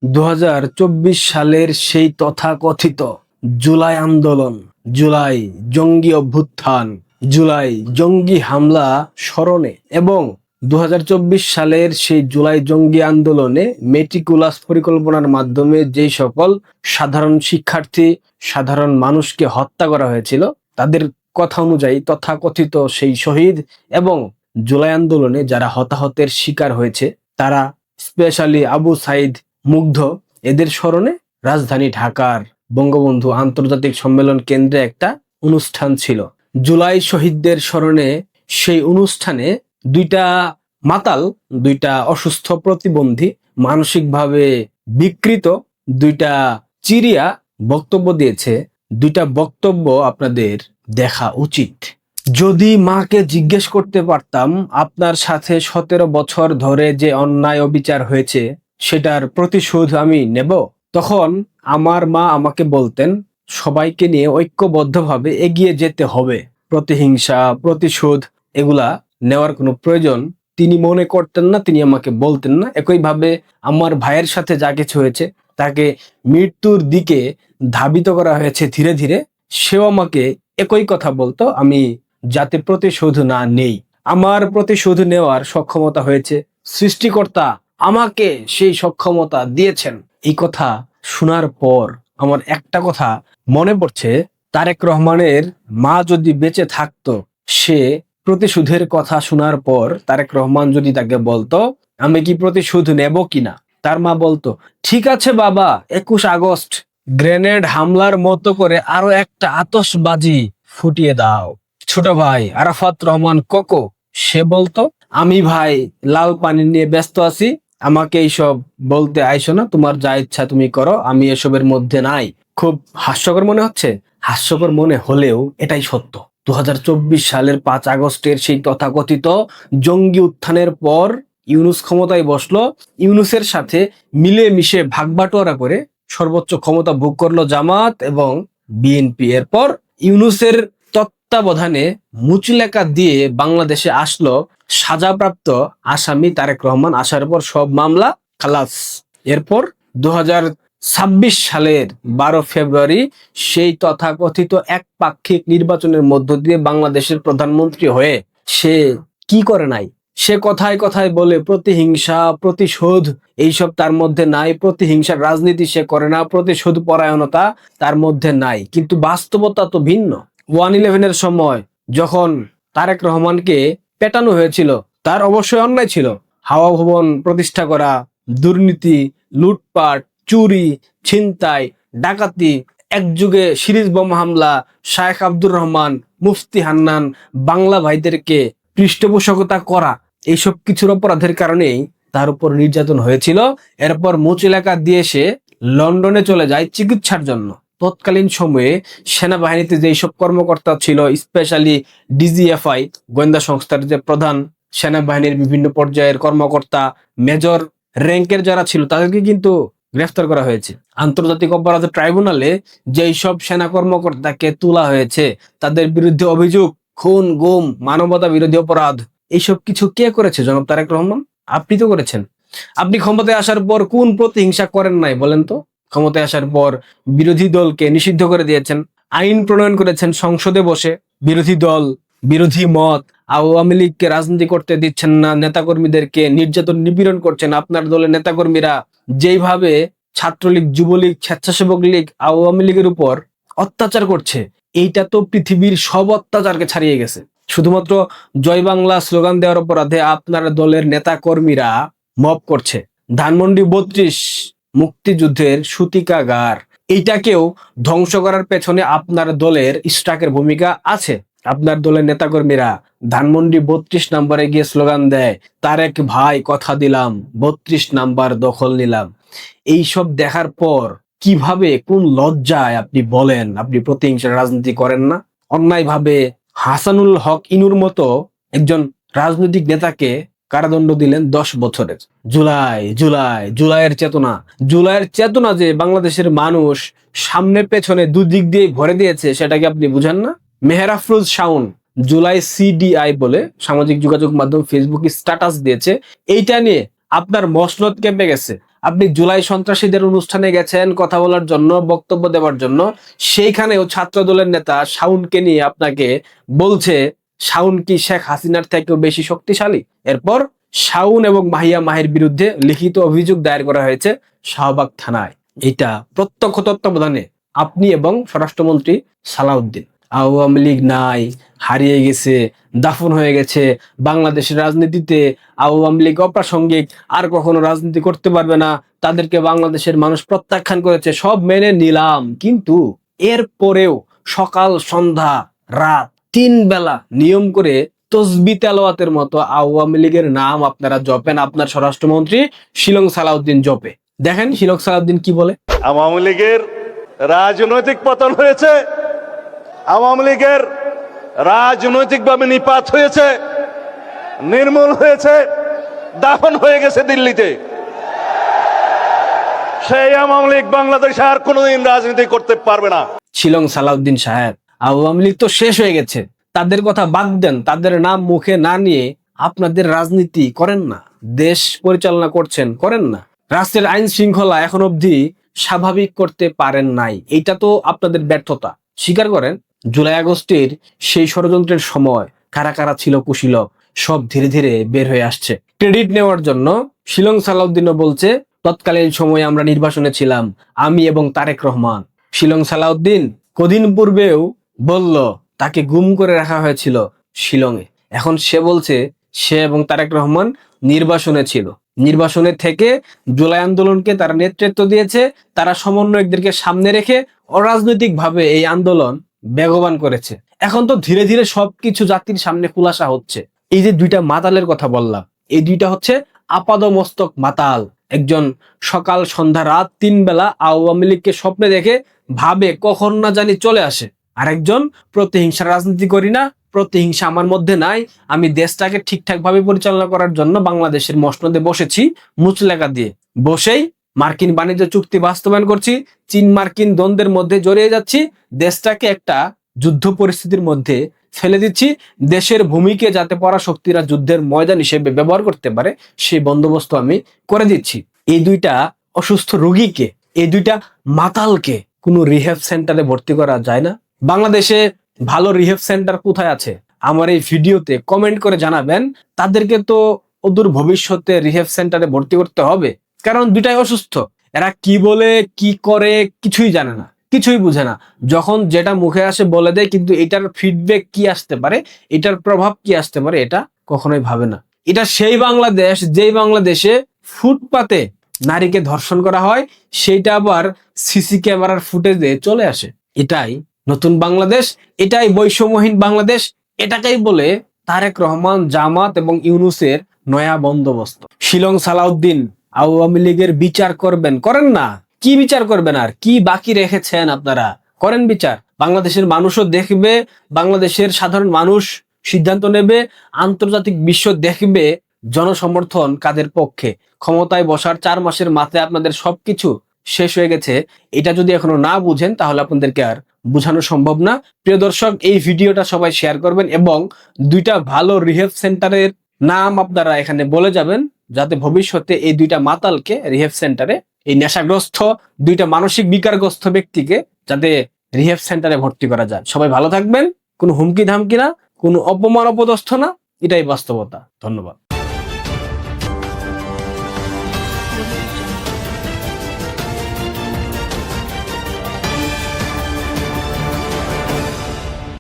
2024 সালের সেই তথাকথিত জুলাই আন্দোলন, জুলাই জঙ্গি অভ্যুত্থান, জুলাই জঙ্গি হামলা স্মরণে এবং 2024 সালের সেই জুলাই জঙ্গি আন্দোলনে মেটিকুলাস পরিকল্পনার মাধ্যমে যেই সকল সাধারণ শিক্ষার্থী, সাধারণ মানুষকে হত্যা করা হয়েছিল, তাদের কথা অনুযায়ী তথাকথিত সেই শহীদ এবং জুলাই আন্দোলনে যারা হতাহতের শিকার হয়েছে, তারা স্পেশালি আবু সাইদ, মুগ্ধ, এদের স্মরণে রাজধানী ঢাকার বঙ্গবন্ধু আন্তর্জাতিক সম্মেলন কেন্দ্রে একটা অনুষ্ঠান ছিল। জুলাই শহীদদের স্মরণে সেই অনুষ্ঠানে দুইটা মাতাল, দুইটা অসুস্থ প্রতিবন্ধী, মানসিকভাবে বিকৃত দুইটা চিরিয়া বক্তব্য দিয়েছে। দুইটা বক্তব্য আপনাদের দেখা উচিত। যদি মাকে জিজ্ঞেস করতে পারতাম আপনার সাথে 17 বছর ধরে যে অন্যায় অবিচার হয়েছে সেটার প্রতিশোধ আমি নেব, তখন আমার মা আমাকে বলতেন সবাইকে নিয়ে ঐক্যবদ্ধভাবে এগিয়ে যেতে হবে, প্রতিহিংসা, প্রতিশোধ এগুলা নেওয়ার কোনো প্রয়োজন তিনি মনে করতেন না, তিনি আমাকে বলতেন না। একইভাবে আমার ভাইয়ের সাথে যা কিছু হয়েছে, তাকে মৃত্যুর দিকে ধাবিত করা হয়েছে ধীরে ধীরে, সেও আমাকে একই কথা বলতো, আমি যাতে প্রতিশোধ না নেই। আমার প্রতিশোধ নেওয়ার সক্ষমতা হয়েছে, সৃষ্টিকর্তা আমাকে সেই সক্ষমতা দিয়েছেন। এই কথা শোনার পর আমার একটা কথা মনে পড়ছে, তারেক রহমানের মা যদি বেঁচে থাকতো, সে প্রতিশোধের কথা শোনার পর তারেক রহমান যদি তাকে বলতো আমি কি প্রতিশোধ নেব কিনা, তার মা বলতো ঠিক আছে বাবা, 21 আগস্ট গ্রেনেড হামলার মতো করে আরো একটা আতশবাজি ফুটিয়ে দাও। ছোট ভাই আরাফাত রহমান কোকো, সে বলতো আমি ভাই লাল পানি নিয়ে ব্যস্ত আছি, আমাকে এইসব বলতে আইসো না, তোমার যা ইচ্ছা তুমি করো, আমি এসবের মধ্যে নাই। খুব হাস্যকর মনে হচ্ছে, হাস্যকর মনে হলেও এটাই সত্য। 2024 সালের 5 আগস্টের সেই তথাকথিত জঙ্গি উত্থানের পর ইউনূস ক্ষমতায় বসলো। ইউনূসের সাথে মিলেমিশে ভাগবাটোয়ারা করে সর্বোচ্চ ক্ষমতা ভোগ করলো জামাত এবং বিএনপি। এরপর ইউনূসের তত্ত্বাবধানে মুচলেকা দিয়ে বাংলাদেশে আসলো সাজাপ্রাপ্ত আসামি তারেক রহমান। আসার পর সব মামলা খালাস। এরপর 2026 সালের 12 ফেব্রুয়ারি সেই তথাকথিত একপাক্ষিক নির্বাচনের মধ্য দিয়ে বাংলাদেশের প্রধানমন্ত্রী হয়ে সে কি করে নাই? সে কথায় কথায় বলে প্রতিহিংসা, প্রতিশোধ এইসব তার মধ্যে নাই, প্রতিহিংসার রাজনীতি সে করে না, প্রতিশোধ পরায়ণতা তার মধ্যে নাই। কিন্তু বাস্তবতা তো ভিন্ন। 1/11-এর সময় যখন তারেক রহমানকে পেটানো হয়েছিল, তার অবশ্যই অন্যায় ছিল। হাওয়া ভবন প্রতিষ্ঠা করা, দুর্নীতি, লুটপাট, চুরি, ছিনতাই, ডাকাতি, একযুগে সিরিজ বোমা হামলা, শায়েখ আব্দুর রহমান, মুফতি হান্নান, বাংলা ভাইদেরকে পৃষ্ঠপোষকতা করা, এইসব কিছুর অপরাধের কারণেই তার উপর নির্যাতন হয়েছিল। এরপর মুচলেকা দিয়ে সে লন্ডনে চলে যায় চিকিৎসার জন্য। তৎকালীন সময়ে সেনাবাহিনীতে যেসব কর্মকর্তা ছিল, স্পেশালি ডিজিএফআই গোয়েন্দা সংস্থার যে প্রধান, সেনাবাহিনীর বিভিন্ন পর্যায়ের কর্মকর্তা, মেজর র্যাঙ্কের যারা ছিল, তাদেরকে কিন্তু গ্রেফতার করা হয়েছে। আন্তর্জাতিক অপরাধ ট্রাইব্যুনালে যেই সব সেনা কর্মকর্তাকে তোলা হয়েছে, তাদের বিরুদ্ধে অভিযোগ খুন, গুম, মানবতা বিরোধী অপরাধ, এইসব কিছু কে করেছে? জনাব তারেক রহমান, আপনি তো করেছেন। আপনি ক্ষমতায় আসার পর কোন প্রতিহিংসা করেন নাই বলেন তো? ক্ষমতায় আসার পর বিরোধী দলকে নিষিদ্ধ করে দিয়েছেন, আইন প্রণয়ন করেছেন সংসদে বসে, বিরোধী দল, বিরোধী মত, আওয়ামী লীগকে রাজনীতি করতে দিচ্ছেন না, নেতাকর্মীদেরকে নির্যাতন নিপীড়ন করছেন। আপনার দলের নেতাকর্মীরা যেইভাবে ছাত্রলীগ, যুবলীগ, স্বেচ্ছাসেবক লীগ, আওয়ামী লীগের উপর অত্যাচার করছে, এইটা তো পৃথিবীর সব অত্যাচারকে ছাড়িয়ে গেছে। শুধুমাত্র জয় বাংলা স্লোগান দেওয়ার অপরাধে আপনার দলের নেতাকর্মীরা মব করছে। ধানমন্ডি 32 মুক্তিযুদ্ধের সূতিকাগার, এইটাকেও ধ্বংস করার পেছনে আপনার দলের স্টাকের ভূমিকা আছে। আপনার দলের নেতাকর্মীরা ধানমন্ডি 32 নম্বরে গিয়ে স্লোগান দেয়, তারেক ভাই কথা দিলাম, 32 নাম্বার দখল নিলাম। এইসব দেখার পর কিভাবে, কোন লজ্জায় আপনি বলেন আপনি প্রতিহিংসার রাজনীতি করেন না? অন্যায়ভাবে হাসানুল হক ইনুর মতো একজন রাজনৈতিক নেতাকে কারাদণ্ড দিলেন 10 বছরের। জুলাই জুলাই জুলাইয়ের চেতনা, জুলাইয়ের চেতনা যে বাংলাদেশের মানুষ সামনে পেছনে দুদিক দিয়ে ভরে দিয়েছে, সেটাকে আপনি বুঝেন না? মেহের আফরোজ শাওন জুলাই সিডিআই বলে সামাজিক যোগাযোগ মাধ্যম ফেসবুকে স্ট্যাটাস দিয়েছে। এইটা নিয়ে আপনার মসনদ কেঁপে গেছে, আপনি জুলাই সন্ত্রাসীদের অনুষ্ঠানে গেছেন কথা বলার জন্য, বক্তব্য দেওয়ার জন্য, সেইখানেও ছাত্র দলের নেতা শাওনকে নিয়ে আপনাকে বলছে শাওন কি শেখ হাসিনার থেকেও বেশি শক্তিশালী। এরপর শাওন এবং মাহিয়া মাহির বিরুদ্ধে লিখিত অভিযোগ দায়ের করা হয়েছে শাহবাগ থানায়। এটা প্রত্যক্ষ তত্ত্বাবধানে আপনি এবং স্বরাষ্ট্রমন্ত্রী সালাউদ্দিন। আওয়ামী লীগ নাই, হারিয়ে গেছে, দাফন হয়ে গেছে, বাংলাদেশের রাজনীতিতে আওয়ামী লীগ অপ্রাসঙ্গিক, আর কখনো রাজনীতি করতে পারবে না, তাদেরকে বাংলাদেশের মানুষ প্রত্যাখ্যান করেছে, সব মেনে নিলাম। কিন্তু এরপরেও সকাল সন্ধ্যা রাত 3 বেলা নিয়ম করে তসবি তেলাওয়াতের মতো আওয়ামী লীগের নাম আপনারা জপেন, আপনার স্বরাষ্ট্রমন্ত্রী শিলং সালাউদ্দিন জপে। দেখেন শিলং সালাউদ্দিন কি বলে। আওয়ামী লীগের রাজনৈতিক পতন হয়েছে, আওয়ামী লীগের রাজনৈতিকভাবে নিপাত হয়েছে, নির্মূল হয়েছে, দাফন হয়ে গেছে দিল্লিতে। সেই আওয়ামী লীগ বাংলাদেশে আর কোনোদিন রাজনীতি করতে পারবে না। শিলং সালাউদ্দিন সাহেব, আওয়ামী লীগ তো শেষ হয়ে গেছে, তাদের কথা বাদ দেন, তাদের নাম মুখে না নিয়ে আপনাদের রাজনীতি করেন না, দেশ পরিচালনা করছেন, করেন না, রাষ্ট্রের আইন শৃঙ্খলা এখন অবধি স্বাভাবিক করতে পারেন নাই। এইটা তো আপনাদের ব্যর্থতা, স্বীকার করেন। জুলাই আগস্টের সেই ষড়যন্ত্রের সময় কারা কারা ছিল কুশীলব, সব ধীরে ধীরে বের হয়ে আসছে। ক্রেডিট নেওয়ার জন্য শিলং সালাউদ্দিনও বলছে তৎকালীন সময়ে আমরা নির্বাসনে ছিলাম, আমি এবং তারেক রহমান। শিলং সালাউদ্দিন কদিন পূর্বেও বলল তাকে গুম করে রাখা হয়েছিল শিলংয়ে। এখন সে বলছে সে এবং তারেক রহমান নির্বাসনে ছিল, নির্বাসনে থেকে জুলাই আন্দোলনকে তারা নেতৃত্ব দিয়েছে, তারা সমন্বয়কদেরকে সামনে রেখে অরাজনৈতিক ভাবে এই আন্দোলন বেগবান করেছে। এখন তো ধীরে ধীরে সবকিছু জাতির সামনে খুলাসা হচ্ছে। এই যে দুইটা মাতালের কথা বললাম, এই দুইটা হচ্ছে আপাদমস্তক মাতাল। একজন সকাল সন্ধ্যা রাত 3 বেলা আওয়ামী লীগকে স্বপ্নে দেখে ভাবে কখন না জানি চলে আসে, আরেকজন প্রতিহিংসা রাজনীতি করি না, প্রতিহিংসা আমার মধ্যে নাই, আমি দেশটাকে ঠিকঠাক ভাবে পরিচালনা করার জন্য বাংলাদেশের মসনদে বসেছি মুচলেখা দিয়ে, বসেই মার্কিন বাণিজ্য চুক্তি বাস্তবায়ন করছি, চীন মার্কিন দ্বন্দ্বের মধ্যে জড়িয়ে যাচ্ছি, দেশটাকে একটা যুদ্ধ পরিস্থিতির মধ্যে ফেলে দিচ্ছি, দেশের ভূমিকে যাতে পরাশক্তিরা যুদ্ধের ময়দান হিসেবে ব্যবহার করতে পারে সেই বন্দোবস্ত আমি করে দিচ্ছি। এই দুইটা অসুস্থ রোগীকে, এই দুইটা মাতালকে কোনো রিহ্যাব সেন্টারে ভর্তি করা যায় না? বাংলাদেশে ভালো রিহ্যাব সেন্টার কোথায় আছে আমার এই ভিডিওতে কমেন্ট করে জানাবেন। তাদেরকে তো অদূর ভবিষ্যতে রিহ্যাব সেন্টারে ভর্তি করতে হবে, কারণ দুইটাই অসুস্থ। এরা কি বলে কি করে কিছুই জানে না, কিছুই বুঝে না, যখন যেটা মুখে আসে বলে দেয়, কিন্তু এটার ফিডব্যাক কি আসতে পারে, এটার প্রভাব কি আসতে পারে, এটা কখনোই ভাবে না। এটা সেই বাংলাদেশ যেই বাংলাদেশে ফুটপাতে নারীকে ধর্ষণ করা হয়, সেইটা আবার সিসি ক্যামেরার ফুটেজে চলে আসে। এটাই নতুন বাংলাদেশ, এটাই বৈষম্যহীন বাংলাদেশ, এটাকেই বলে তারেক রহমান, জামাত এবং ইউনূসের নয়া বন্দোবস্ত। শিলং সালাউদ্দিন আওয়ামী লীগের বিচার করবেন, করেন না। কি বিচার করবেন, আর কি বাকি রেখেছেন আপনারা? করেন বিচার। বাংলাদেশের মানুষও দেখবে, বাংলাদেশের সাধারণ মানুষ সিদ্ধান্ত নেবে, আন্তর্জাতিক বিশ্ব দেখবে জনসমর্থন কাদের পক্ষে। ক্ষমতায় বসার 4 মাসের মাথায় আপনাদের সবকিছু শেষ হয়ে গেছে। এটা যদি এখনো না বুঝেন তাহলে আপনাদেরকে আর বোঝানো সম্ভব না। প্রিয় দর্শক, এই ভিডিওটা সবাই শেয়ার করবেন এবং দুইটা ভালো রিহ্যাব সেন্টারের নাম আপনারা এখানে বলে যাবেন, যাতে ভবিষ্যতে এই দুইটা মাতালকে রিহ্যাব সেন্টারে, এই নেশাগ্রস্ত দুইটা মানসিক বিকারগ্রস্ত ব্যক্তিকে যাতে রিহ্যাব সেন্টারে ভর্তি করা যায়। সবাই ভালো থাকবেন। কোনো হুমকি ধামকি না, কোনো অপমান অপদস্থ না, এটাই বাস্তবতা। ধন্যবাদ।